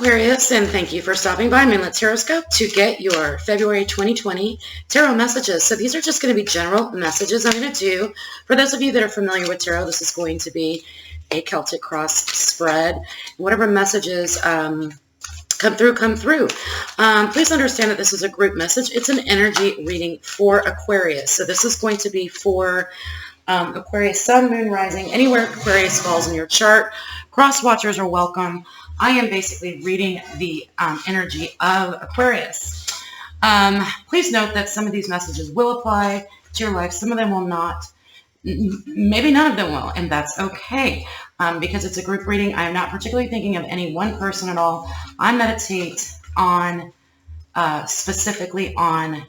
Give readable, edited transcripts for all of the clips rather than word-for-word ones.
Aquarius, and thank you for stopping by Moonlit Tarot Scope to get your February 2020 tarot messages. So these are just going to be general messages I'm going to do. For those of you that are familiar with tarot, this is going to be a Celtic cross spread. Whatever messages come through. Please understand that this is a group message. It's an energy reading for Aquarius. So this is going to be for Aquarius, Sun, Moon, Rising, anywhere Aquarius falls in your chart. Cross watchers are welcome. I am basically reading the energy of Aquarius. Please note that some of these messages will apply to your life. Some of them will not. Maybe none of them will, and that's okay. Because it's a group reading, I am not particularly thinking of any one person at all. I meditate on, specifically on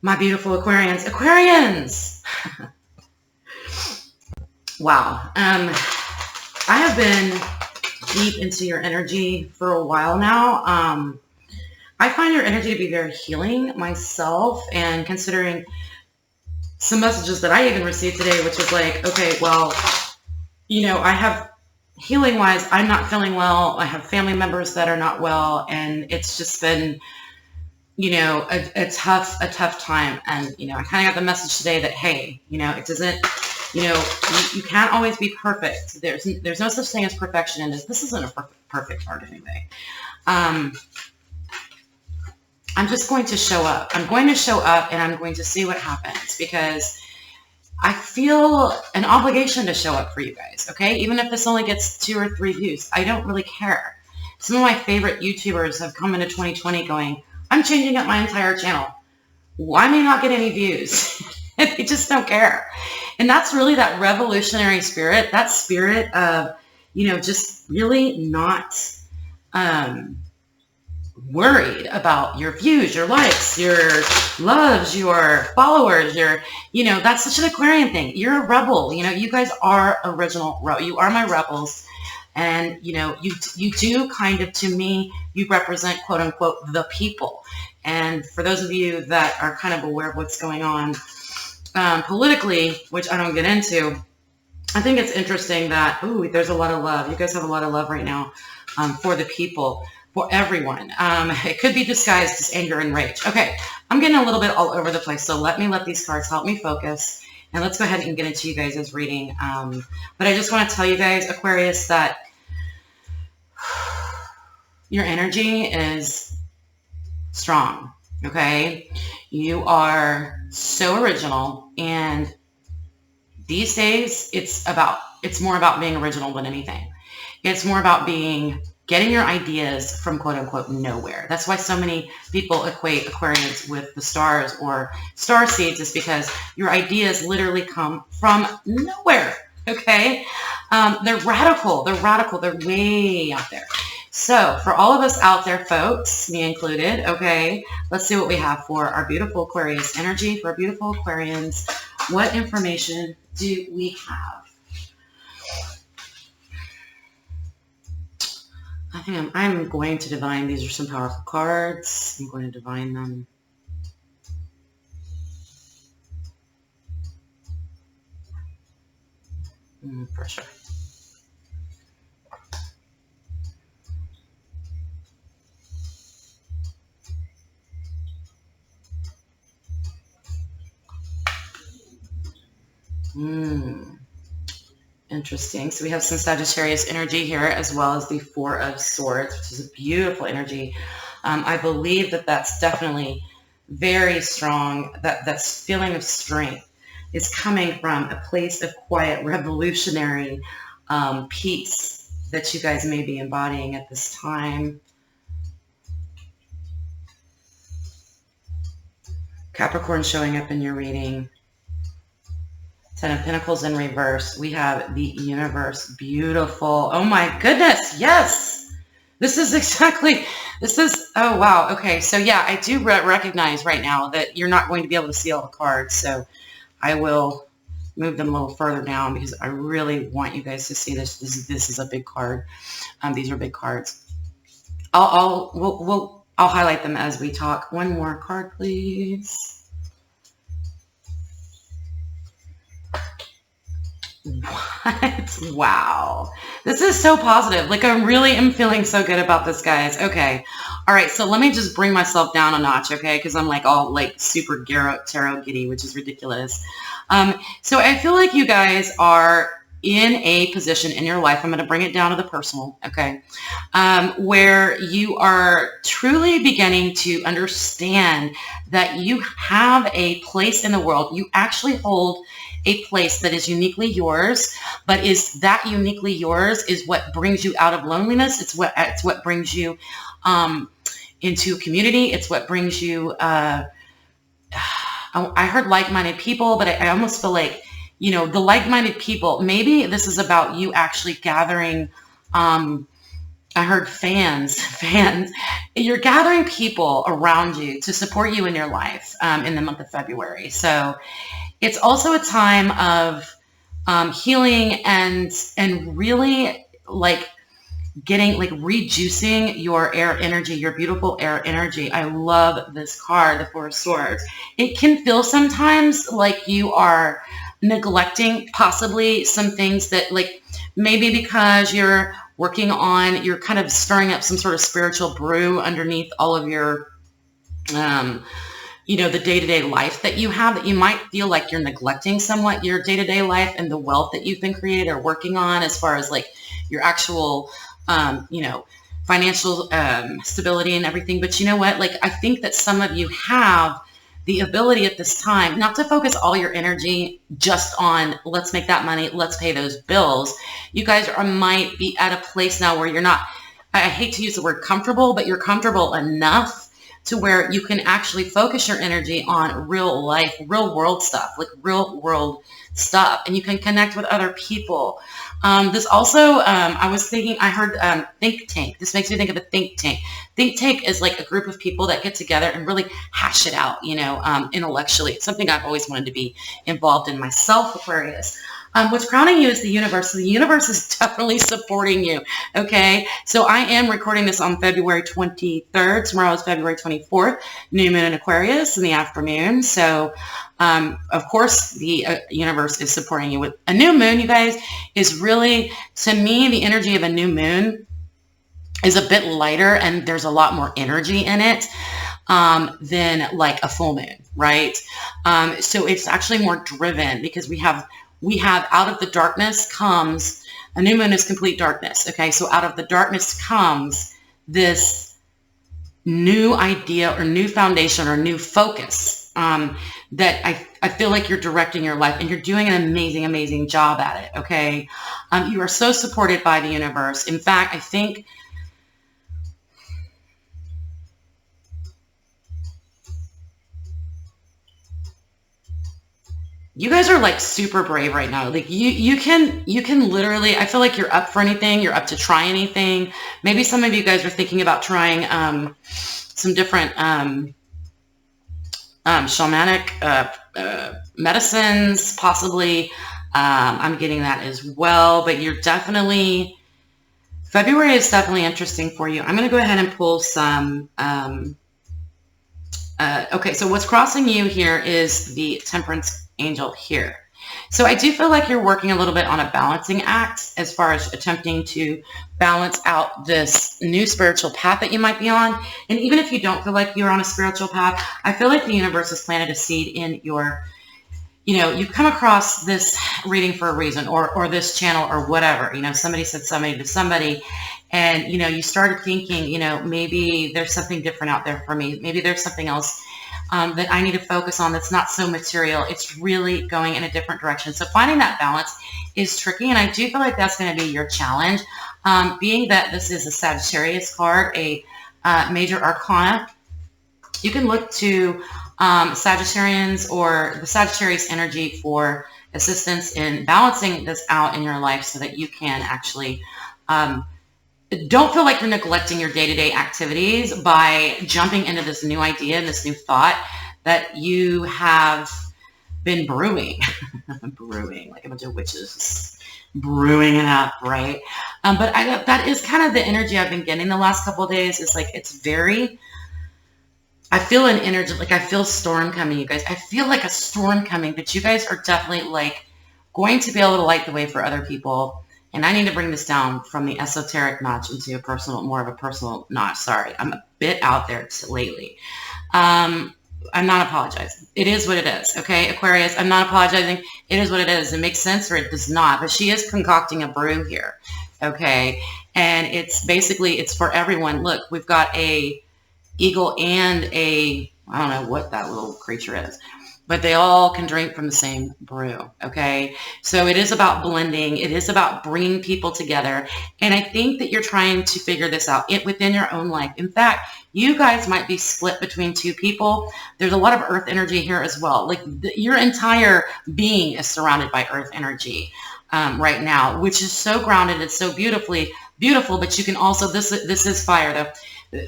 my beautiful Aquarians. Aquarians! Wow. I have been deep into your energy for a while now. I find your energy to be very healing myself, and considering some messages that I even received today, which was like, okay, well, you know, I have healing wise, I'm not feeling well. I have family members that are not well, and it's just been, you know, a tough time. And, you know, I kind of got the message today that, hey, you know, it doesn't, you know, you can't always be perfect. There's no such thing as perfection in this. This isn't a perfect art anyway. I'm just going to show up. I'm going to show up, and I'm going to see what happens, because I feel an obligation to show up for you guys, okay? Even if this only gets 2 or 3 views, I don't really care. Some of my favorite YouTubers have come into 2020 going, I'm changing up my entire channel. Why may not get any views? They just don't care. And that's really that revolutionary spirit, that spirit of, you know, just really not worried about your views, your likes, your loves, your followers, your, you know, that's such an Aquarian thing. You're a rebel. You know, you guys are original. You are my rebels. And, you know, you do kind of, to me, you represent, quote unquote, the people. And for those of you that are kind of aware of what's going on politically, which I don't get into, I think it's interesting that, ooh, there's a lot of love. You guys have a lot of love right now for the people, for everyone. It could be disguised as anger and rage. Okay, I'm getting a little bit all over the place, so let these cards help me focus, and let's go ahead and get into you guys' reading. But I just want to tell you guys, Aquarius, that your energy is strong, okay? You are so original, and these days it's more about being original than anything. It's more about getting your ideas from quote unquote nowhere. That's why so many people equate Aquarians with the stars or star seeds, is because your ideas literally come from nowhere, okay? They're radical, they're way out there. So for all of us out there, folks, me included, okay, let's see what we have for our beautiful Aquarius energy, for our beautiful Aquarians. What information do we have? I think I'm going to divine. These are some powerful cards. I'm going to divine them. Pressure. Interesting. So we have some Sagittarius energy here, as well as the 4 of Swords, which is a beautiful energy. I believe that that's definitely very strong. That feeling of strength is coming from a place of quiet, revolutionary peace that you guys may be embodying at this time. Capricorn showing up in your reading. 10 of Pentacles in reverse. We have the Universe. Beautiful. Oh my goodness. Yes. Oh wow. Okay. So yeah, I do recognize right now that you're not going to be able to see all the cards. So I will move them a little further down, because I really want you guys to see this. This is a big card. These are big cards. I'll highlight them as we talk. One more card, please. What? Wow. This is so positive. Like, I really am feeling so good about this, guys. Okay. All right. So let me just bring myself down a notch, okay? Because I'm like all like super tarot giddy, which is ridiculous. So I feel like you guys are in a position in your life, I'm going to bring it down to the personal, okay, where you are truly beginning to understand that you have a place in the world. You actually hold a place that is uniquely yours, but is that uniquely yours is what brings you out of loneliness. It's what brings you into community. It's what brings you, I heard like-minded people, but I almost feel like, you know, the like-minded people, maybe this is about you actually gathering, I heard fans, you're gathering people around you to support you in your life in the month of February. So it's also a time of healing and really like getting, like rejuicing your air energy, your beautiful air energy. I love this card, the Four of Swords. It can feel sometimes like you are neglecting possibly some things that, like, maybe because you're working on, you're kind of stirring up some sort of spiritual brew underneath all of your, you know, the day-to-day life that you have, that you might feel like you're neglecting somewhat your day-to-day life and the wealth that you've been creating or working on as far as like your actual, you know, financial stability and everything. But you know what? Like, I think that some of you have the ability at this time not to focus all your energy just on let's make that money, let's pay those bills. You guys might be at a place now where you're not, I hate to use the word comfortable, but you're comfortable enough to where you can actually focus your energy on real life, real world stuff, like real world stuff, and you can connect with other people. This also, I was thinking, I heard think tank. This makes me think of a think tank. Think tank is like a group of people that get together and really hash it out, you know, intellectually. It's something I've always wanted to be involved in myself, Aquarius. What's crowning you is the universe. So the universe is definitely supporting you, okay? So I am recording this on February 23rd. Tomorrow is February 24th, new moon in Aquarius in the afternoon. So, of course, the universe is supporting you with a new moon, you guys, is really, to me, the energy of a new moon is a bit lighter and there's a lot more energy in it than like a full moon, right? So it's actually more driven because we have out of the darkness comes, a new moon is complete darkness. Okay. So out of the darkness comes this new idea or new foundation or new focus that I feel like you're directing your life and you're doing an amazing, amazing job at it. Okay. You are so supported by the universe. In fact, I think you guys are like super brave right now. Like you can literally, I feel like you're up for anything. You're up to try anything. Maybe some of you guys are thinking about trying some different shamanic medicines, possibly. I'm getting that as well, but you're definitely, February is definitely interesting for you. I'm going to go ahead and pull some, okay, so what's crossing you here is the Temperance angel here. So I do feel like you're working a little bit on a balancing act as far as attempting to balance out this new spiritual path that you might be on. And even if you don't feel like you're on a spiritual path, I feel like the universe has planted a seed in your, you know, you come across this reading for a reason, or this channel or whatever, you know, somebody said somebody to somebody, and, you know, you started thinking, you know, maybe there's something different out there for me. Maybe there's something else that I need to focus on that's not so material. It's really going in a different direction. So finding that balance is tricky, and I do feel like that's going to be your challenge. Being that this is a Sagittarius card, a major arcana, you can look to Sagittarians or the Sagittarius energy for assistance in balancing this out in your life so that you can actually don't feel like you're neglecting your day-to-day activities by jumping into this new idea and this new thought that you have been brewing, brewing like a bunch of witches, brewing it up, right? But that is kind of the energy I've been getting the last couple of days. Is like, it's very, I feel an energy, like I feel storm coming, you guys. I feel like a storm coming, but you guys are definitely like going to be able to light the way for other people. And I need to bring this down from the esoteric notch into a personal, more of a personal notch. Sorry, I'm a bit out there lately. I'm not apologizing. It is what it is, okay, Aquarius? I'm not apologizing. It is what it is. It makes sense or it does not. But she is concocting a brew here, okay? And it's basically, it's for everyone. Look, we've got a eagle and a, I don't know what that little creature is, but they all can drink from the same brew, okay? So it is about blending. It is about bringing people together. And I think that you're trying to figure this out within your own life. In fact, you guys might be split between two people. There's a lot of earth energy here as well. Like your entire being is surrounded by earth energy right now, which is so grounded. It's so beautiful, but you can also, this is fire though.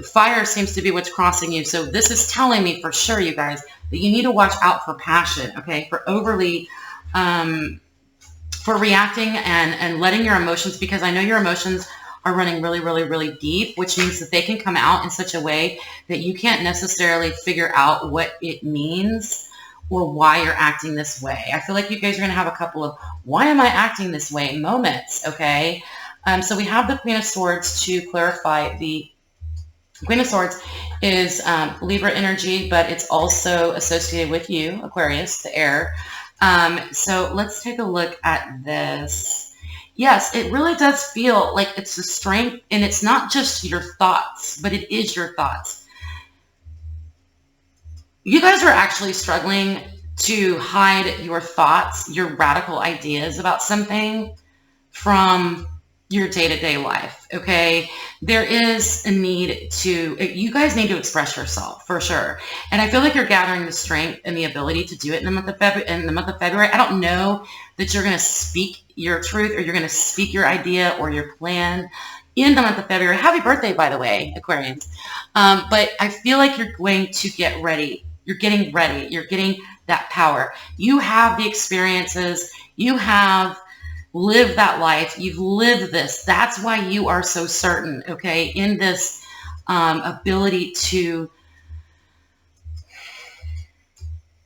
Fire seems to be what's crossing you. So this is telling me for sure, you guys, that you need to watch out for passion, okay? For overly, for reacting and letting your emotions, because I know your emotions are running really, really, really deep, which means that they can come out in such a way that you can't necessarily figure out what it means or why you're acting this way. I feel like you guys are going to have a couple of, why am I acting this way moments, okay? So we have the Queen of Swords to clarify. The Queen of Swords is Libra energy, but it's also associated with you, Aquarius, the air. So let's take a look at this. Yes, it really does feel like it's a strength, and it's not just your thoughts, but it is your thoughts. You guys are actually struggling to hide your thoughts, your radical ideas about something from your day-to-day life, okay? There is a need to, you guys need to express yourself for sure. And I feel like you're gathering the strength and the ability to do it in the month of February. I don't know that you're going to speak your truth or you're going to speak your idea or your plan in the month of February. Happy birthday, by the way, Aquarians. But I feel like you're going to get ready. You're getting ready. You're getting that power. You have the experiences. You have live that life. You've lived this. That's why you are so certain, okay, in this ability to,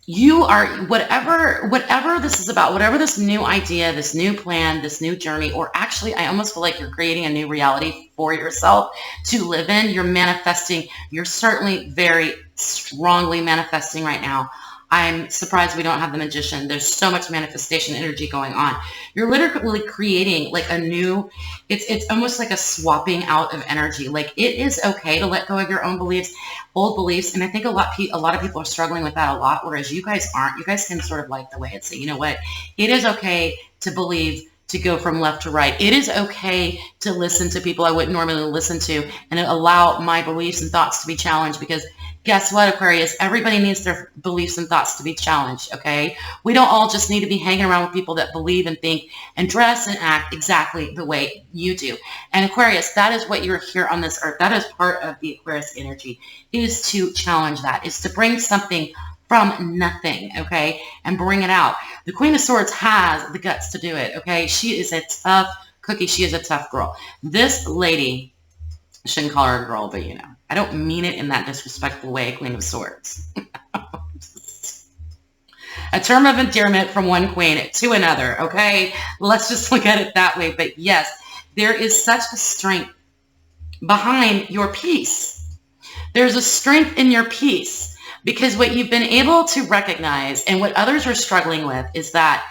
you are, whatever this is about, whatever this new idea, this new plan, this new journey, or actually I almost feel like you're creating a new reality for yourself to live in. You're manifesting. You're certainly very strongly manifesting right now. I'm surprised we don't have the Magician. There's so much manifestation energy going on. You're literally creating like a new, it's almost like a swapping out of energy. Like it is okay to let go of your own beliefs, old beliefs. And I think a lot of people are struggling with that a lot, whereas you guys aren't. You guys can sort of light the way and say, you know what? It is okay to believe, to go from left to right. It is okay to listen to people I wouldn't normally listen to and allow my beliefs and thoughts to be challenged, because guess what, Aquarius? Everybody needs their beliefs and thoughts to be challenged, okay? We don't all just need to be hanging around with people that believe and think and dress and act exactly the way you do. And Aquarius, that is what you're here on this earth. That is part of the Aquarius energy, is to challenge that, is to bring something from nothing, okay, and bring it out. The Queen of Swords has the guts to do it, okay? She is a tough cookie. She is a tough girl. This lady, I shouldn't call her a girl, but you know, I don't mean it in that disrespectful way, Queen of Swords. A term of endearment from one queen to another, okay? Let's just look at it that way. But yes, there is such a strength behind your peace. There's a strength in your peace, because what you've been able to recognize and what others are struggling with is that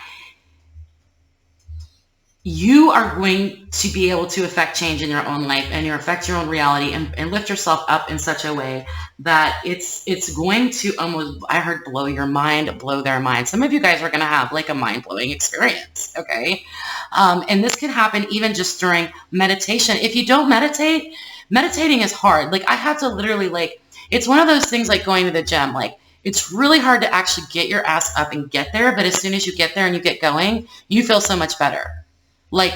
you are going to be able to affect change in your own life and you affect your own reality and lift yourself up in such a way that it's going to almost, I heard blow your mind, blow their mind. Some of you guys are going to have like a mind-blowing experience, okay? And this can happen even just during meditation. If you don't meditate, meditating is hard. Like I have to literally like, it's one of those things like going to the gym. Like it's really hard to actually get your ass up and get there. But as soon as you get there and you get going, you feel so much better. Like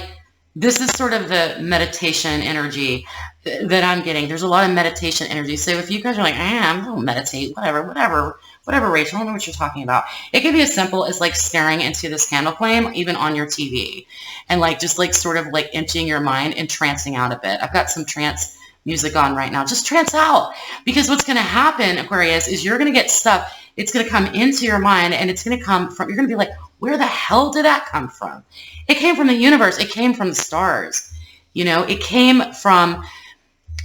this is sort of the meditation energy that I'm getting. There's a lot of meditation energy. So if you guys are like, I don't meditate, whatever, Rachel, I don't know what you're talking about. It can be as simple as like staring into this candle flame, even on your TV, and like just like sort of like emptying your mind and trancing out a bit. I've got some trance music on right now. Just trance out, because what's going to happen, Aquarius, is you're going to get stuff. It's going to come into your mind, and it's going to come from, you're going to be like, Where the hell did that come from? It came from the universe. It came from the stars. You know, it came from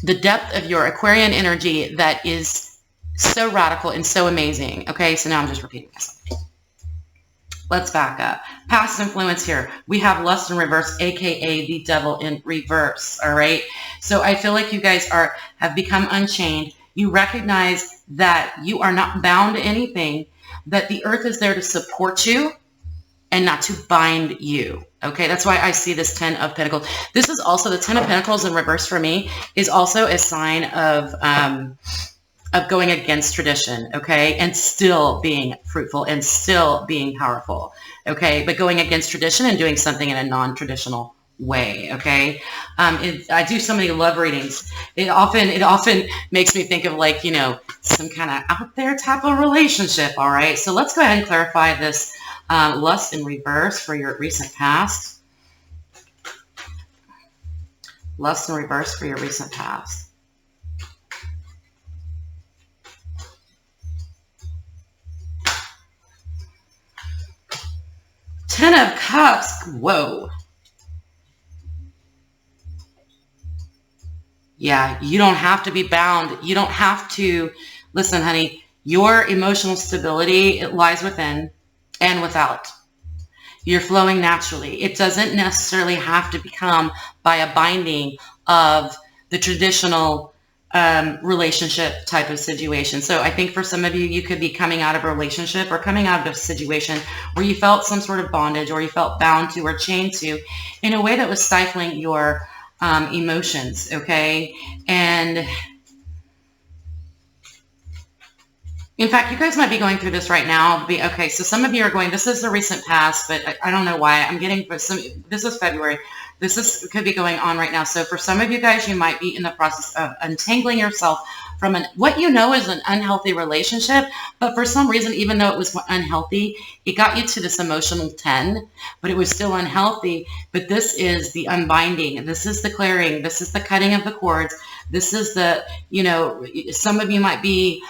the depth of your Aquarian energy that is so radical and so amazing. Okay, so now I'm just repeating myself. Let's back up. Past influence here. We have lust in reverse, aka the devil in reverse. All right. So I feel like you guys have become unchained. You recognize that you are not bound to anything, that the earth is there to support you and not to bind you. Okay, that's why I see this 10 of Pentacles. This is also the 10 of Pentacles in reverse for me is also a sign of going against tradition, okay, and still being fruitful and still being powerful, okay, but going against tradition and doing something in a non-traditional way, okay. I do so many love readings. It often makes me think of, like, you know, some kind of out there type of relationship. All right, so let's go ahead and clarify this lust in reverse for your recent past. Lust in reverse for your recent past. Ten of Cups. Whoa. Yeah, you don't have to be bound. You don't have to. Listen, honey, your emotional stability, it lies within and without. You're flowing naturally. It doesn't necessarily have to become by a binding of the traditional relationship type of situation. So I think for some of you, you could be coming out of a relationship or coming out of a situation where you felt some sort of bondage or you felt bound to or chained to in a way that was stifling your emotions, okay? And in fact, you guys might be going through this right now. Okay, so some of you are going, this is the recent past, but I don't know why. I'm getting, this is February. Could be going on right now. So for some of you guys, you might be in the process of untangling yourself from what you know is an unhealthy relationship, but for some reason, even though it was unhealthy, it got you to this emotional 10, but it was still unhealthy. But this is the unbinding. This is the clearing. This is the cutting of the cords. This is the, you know, some of you might be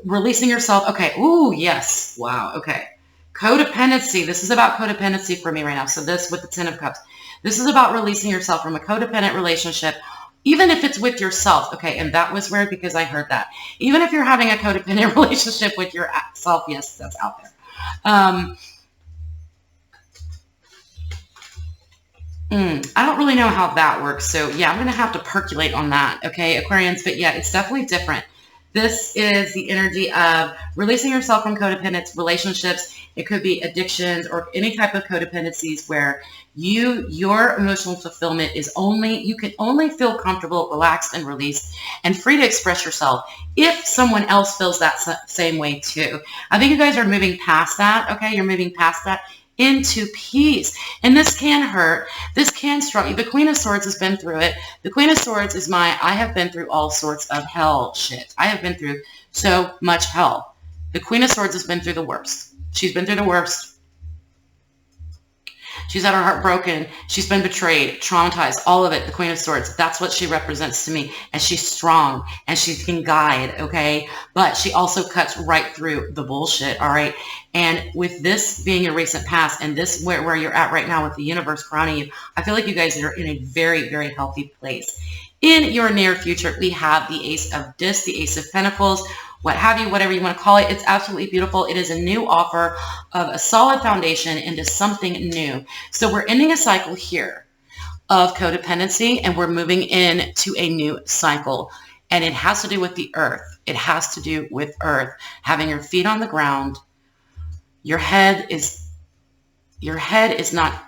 releasing yourself. Okay. Ooh, yes. Wow. Okay. Codependency. This is about codependency for me right now. So this with the 10 of Cups. This is about releasing yourself from a codependent relationship, even if it's with yourself. Okay, and that was weird because I heard that. Even if you're having a codependent relationship with yourself, yes, that's out there. I don't really know how that works. So yeah, I'm going to have to percolate on that. Okay, Aquarians, but yeah, it's definitely different. This is the energy of releasing yourself from codependent relationships. It could be addictions or any type of codependencies where your emotional fulfillment is you can only feel comfortable, relaxed, and released and free to express yourself if someone else feels that same way too. I think you guys are moving past that, okay? You're moving past that into peace. And this can hurt. This can struggle. The Queen of Swords has been through it. The Queen of Swords is I have been through all sorts of hell shit. I have been through so much hell. The Queen of Swords has been through the worst. She's been through the worst. She's had her heart broken. She's been betrayed, traumatized, all of it. The Queen of Swords. That's what she represents to me. And she's strong and she can guide, okay? But she also cuts right through the bullshit, all right? And with this being a recent past and this where you're at right now with the universe crowning you, I feel like you guys are in a very, very healthy place. In your near future, we have the Ace of Discs, the Ace of Pentacles, what have you, whatever you want to call it. It's absolutely beautiful. It is a new offer of a solid foundation into something new. So we're ending a cycle here of codependency and we're moving into a new cycle. And it has to do with the earth. It has to do with earth. Having your feet on the ground. Your head is not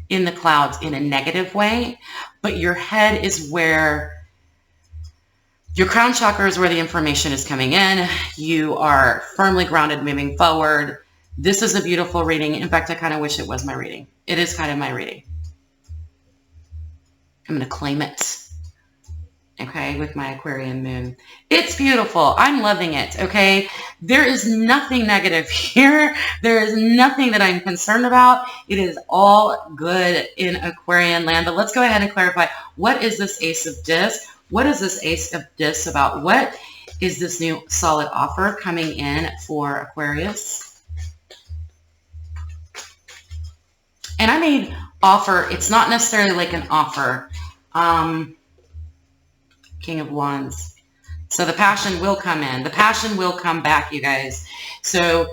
in the clouds in a negative way, but your head is where your crown chakra is where the information is coming in. You are firmly grounded moving forward. This is a beautiful reading. In fact, I kind of wish it was my reading. It is kind of my reading. I'm going to claim it. Okay, with my Aquarian moon. It's beautiful. I'm loving it, okay? There is nothing negative here. There is nothing that I'm concerned about. It is all good in Aquarian land. But let's go ahead and clarify, what is this Ace of Discs? What is this Ace of Discs about? What is this new solid offer coming in for Aquarius? And I mean offer. It's not necessarily like an offer. King of Wands. So the passion will come in. The passion will come back, you guys. So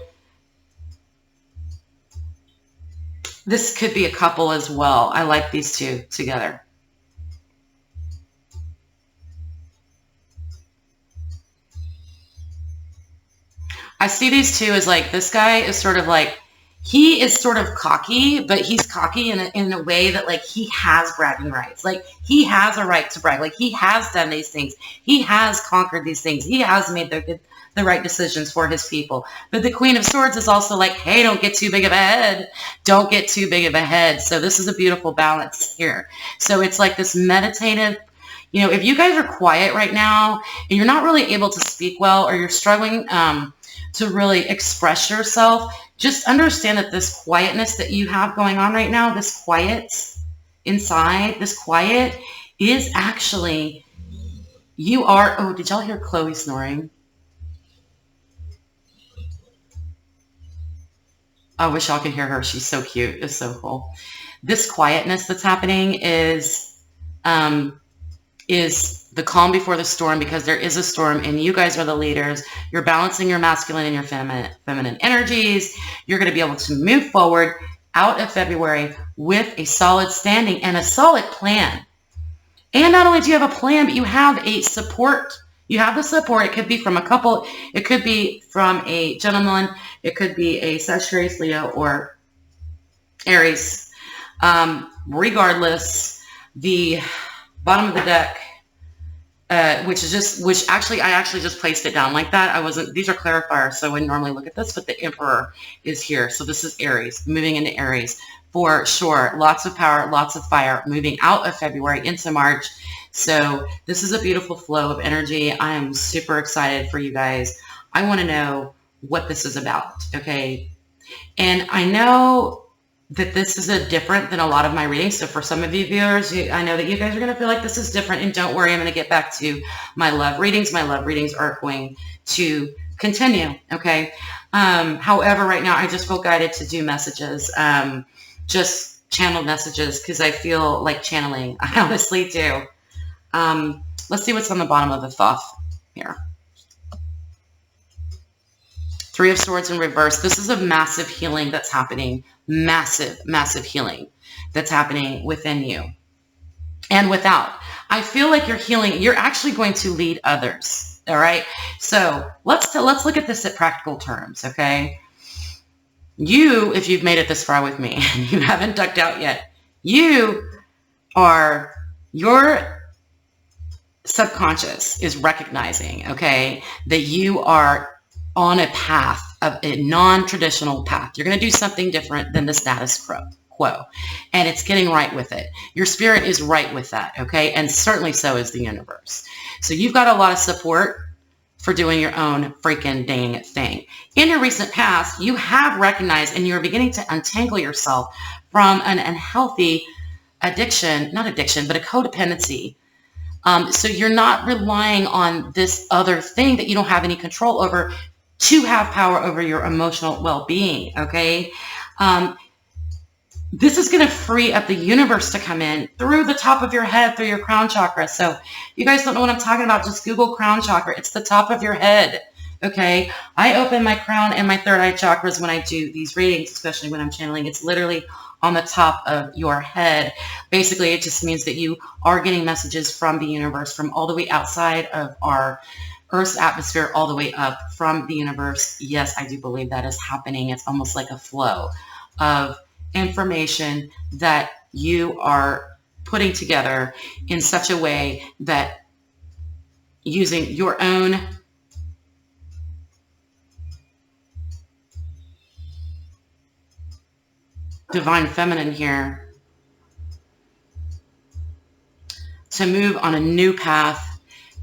this could be a couple as well. I like these two together. I see these two as like, this guy is sort of like, he is sort of cocky, but he's cocky in a way that like he has bragging rights. Like he has a right to brag. Like he has done these things. He has conquered these things. He has made the right decisions for his people. But the Queen of Swords is also like, hey, don't get too big of a head. Don't get too big of a head. So this is a beautiful balance here. So it's like this meditative, you know, if you guys are quiet right now and you're not really able to speak well, or you're struggling to really express yourself, just understand that this quietness that you have going on right now, this quiet inside, this quiet is actually, you are, oh, did y'all hear Chloe snoring? I wish y'all could hear her. She's so cute. It's so cool. This quietness that's happening is the calm before the storm, because there is a storm and you guys are the leaders. You're balancing your masculine and your feminine energies. You're going to be able to move forward out of February with a solid standing and a solid plan. And not only do you have a plan, but you have a support. You have the support. It could be from a couple. It could be from a gentleman. It could be a Sagittarius, Leo, or Aries. Regardless, the bottom of the deck, which actually, I actually just placed it down like that. These are clarifiers, so I wouldn't normally look at this, but the Emperor is here. So this is Aries, moving into Aries for sure. Lots of power, lots of fire, moving out of February into March. So this is a beautiful flow of energy. I am super excited for you guys. I want to know what this is about, okay? And I know that this is different than a lot of my readings. So for some of you viewers, I know that you guys are going to feel like this is different. And don't worry, I'm going to get back to my love readings. My love readings are going to continue, okay? However, right now, I just feel guided to do messages, just channel messages, because I feel like channeling. I honestly do. Let's see what's on the bottom of the Thoth here. Three of Swords in reverse. This is a massive healing that's happening. Massive, massive healing that's happening within you and without. I feel like you're healing. You're actually going to lead others. All right. So let's look at this at practical terms. Okay. You, if you've made it this far with me and you haven't ducked out yet, your subconscious is recognizing, okay, that you are on a path, of a non-traditional path. You're going to do something different than the status quo, and it's getting right with it. Your spirit is right with that, okay? And certainly so is the universe. So you've got a lot of support for doing your own freaking dang thing. In your recent past, you have recognized and you're beginning to untangle yourself from an unhealthy addiction, not addiction, but a codependency. So you're not relying on this other thing that you don't have any control over to have power over your emotional well-being, okay? This is going to free up the universe to come in through the top of your head, through your crown chakra. So you guys don't know what I'm talking about, just Google crown chakra. It's the top of your head, okay? I open my crown and my third eye chakras when I do these readings, especially when I'm channeling. It's literally on the top of your head. Basically, it just means that you are getting messages from the universe, from all the way outside of our Earth's atmosphere, all the way up from the universe. Yes, I do believe that is happening. It's almost like a flow of information that you are putting together in such a way that using your own divine feminine here to move on a new path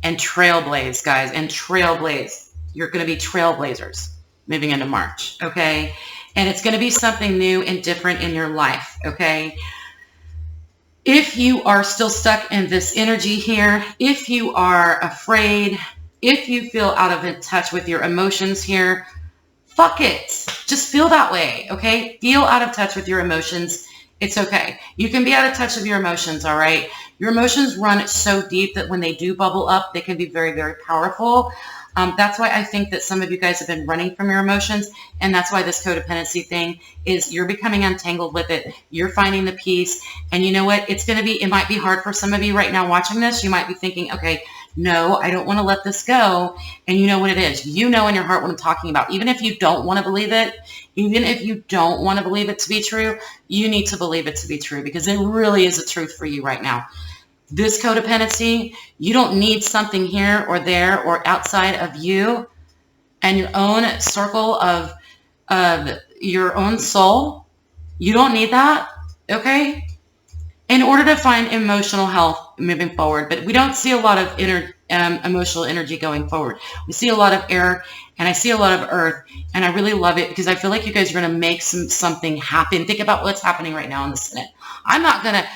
and trailblaze, guys, and trailblaze. You're going to be trailblazers moving into March, okay? And it's going to be something new and different in your life, okay? If you are still stuck in this energy here, if you are afraid, if you feel out of touch with your emotions here, fuck it. Just feel that way, okay? Feel out of touch with your emotions It's okay. You can be out of touch of your emotions, all right? Your emotions run so deep that when they do bubble up, they can be very, very powerful. That's why I think that some of you guys have been running from your emotions, and that's why this codependency thing is you're becoming untangled with it. You're finding the peace, and you know what? It might be hard for some of you right now watching this. You might be thinking, okay, no, I don't want to let this go, and you know what it is. You know in your heart what I'm talking about. Even if you don't want to believe it, even if you don't want to believe it to be true, you need to believe it to be true because it really is a truth for you right now. This codependency, you don't need something here or there or outside of you and your own circle of your own soul. You don't need that, okay? In order to find emotional health moving forward. But we don't see a lot of emotional energy going forward. We see a lot of air, and I see a lot of earth, and I really love it because I feel like you guys are going to make something happen. Think about what's happening right now in the Senate. I'm not going to,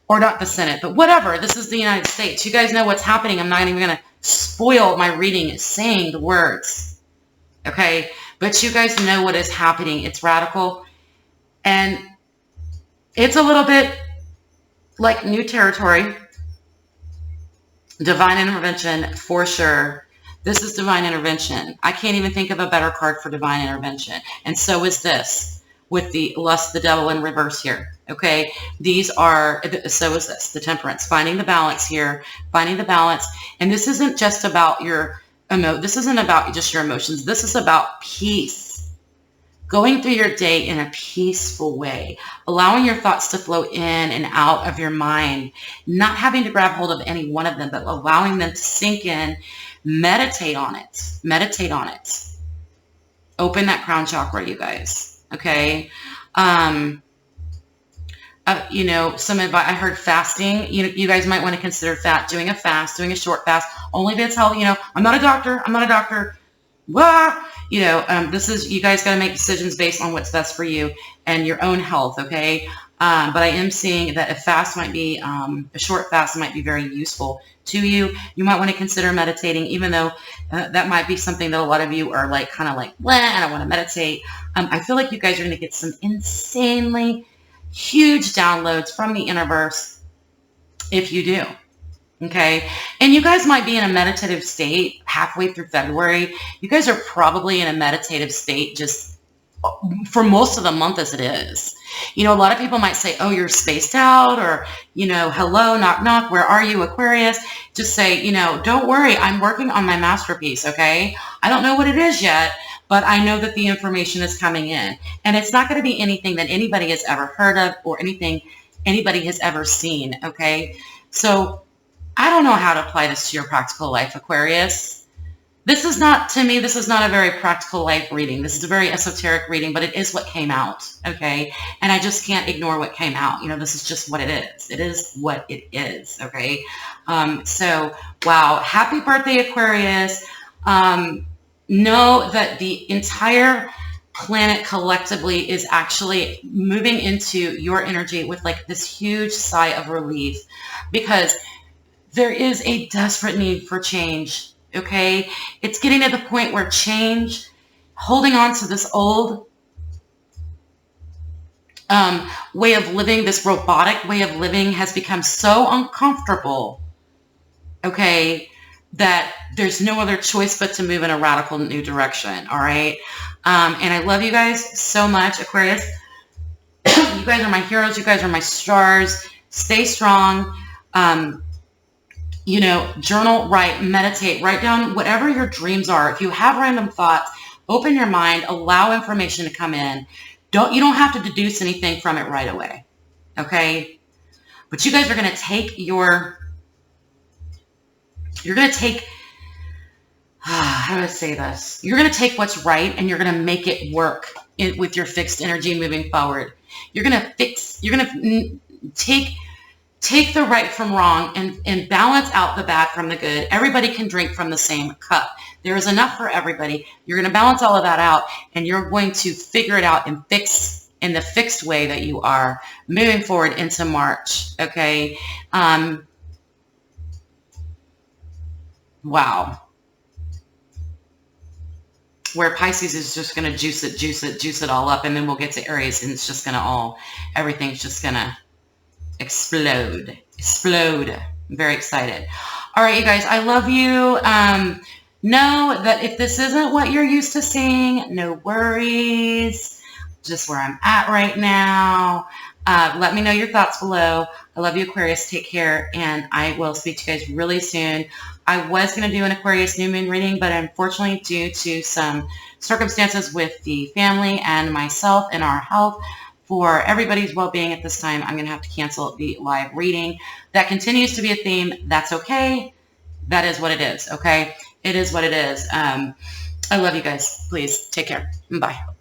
or not the Senate, but whatever. This is the United States. You guys know what's happening. I'm not even going to spoil my reading saying the words, okay? But you guys know what is happening. It's radical, and it's a little bit like new territory. Divine intervention for sure. This is divine intervention. I can't even think of a better card for divine intervention. And so is this with the lust, the devil in reverse here. Okay. So is this, the temperance, finding the balance here, finding the balance. And this isn't just about this isn't about just your emotions. This is about peace. Going through your day in a peaceful way, allowing your thoughts to flow in and out of your mind, not having to grab hold of any one of them, but allowing them to sink in. Meditate on it. Meditate on it. Open that crown chakra, you guys. Okay. Some advice. I heard fasting. You guys might want to consider doing a fast, doing a short fast. Only if it's healthy. I'm not a doctor. I'm not a doctor. Well, this is, you guys got to make decisions based on what's best for you and your own health, okay? But I am seeing that a fast might be, a short fast might be very useful to you. You might want to consider meditating, even though that might be something that a lot of you are kind of like, I don't want to meditate. I feel like you guys are going to get some insanely huge downloads from the universe if you do. Okay. And you guys might be in a meditative state halfway through February. You guys are probably in a meditative state just for most of the month as it is. A lot of people might say, oh, you're spaced out, or, hello, knock, knock. Where are you, Aquarius? Just say, don't worry. I'm working on my masterpiece. Okay. I don't know what it is yet, but I know that the information is coming in, and it's not going to be anything that anybody has ever heard of or anything anybody has ever seen. Okay. So I don't know how to apply this to your practical life, Aquarius. This is not a very practical life reading. This is a very esoteric reading, but it is what came out, okay? And I just can't ignore what came out. This is just what it is. It is what it is, okay? So, wow. Happy birthday, Aquarius. Know that the entire planet collectively is actually moving into your energy with this huge sigh of relief, because there is a desperate need for change, okay? It's getting to the point where change, holding on to this old way of living, this robotic way of living, has become so uncomfortable, okay, that there's no other choice but to move in a radical new direction, all right? And I love you guys so much, Aquarius. You guys are my heroes. You guys are my stars. Stay strong. Journal, write, meditate, write down whatever your dreams are. If you have random thoughts, open your mind, allow information to come in. You don't have to deduce anything from it right away. Okay. But you guys are going to take how do I say this? You're going to take what's right and you're going to make it work with your fixed energy moving forward. You're going to take the right from wrong and balance out the bad from the good. Everybody can drink from the same cup. There is enough for everybody. You're going to balance all of that out, and you're going to figure it out and fix in the fixed way that you are moving forward into March. Okay. Wow. where Pisces is just going to juice it all up, and then we'll get to Aries, and it's just going to everything's just going to explode. I'm very excited. All right, you guys, I love you. Know that if this isn't what you're used to seeing, no worries. Just where I'm at right now. Let me know your thoughts below. I love you, Aquarius. Take care, and I will speak to you guys really soon. I was going to do an Aquarius new moon reading, but unfortunately, due to some circumstances with the family and myself and our health, for everybody's well-being at this time, I'm going to have to cancel the live reading. That continues to be a theme. That's okay. That is what it is, okay? It is what it is. I love you guys. Please take care. Bye.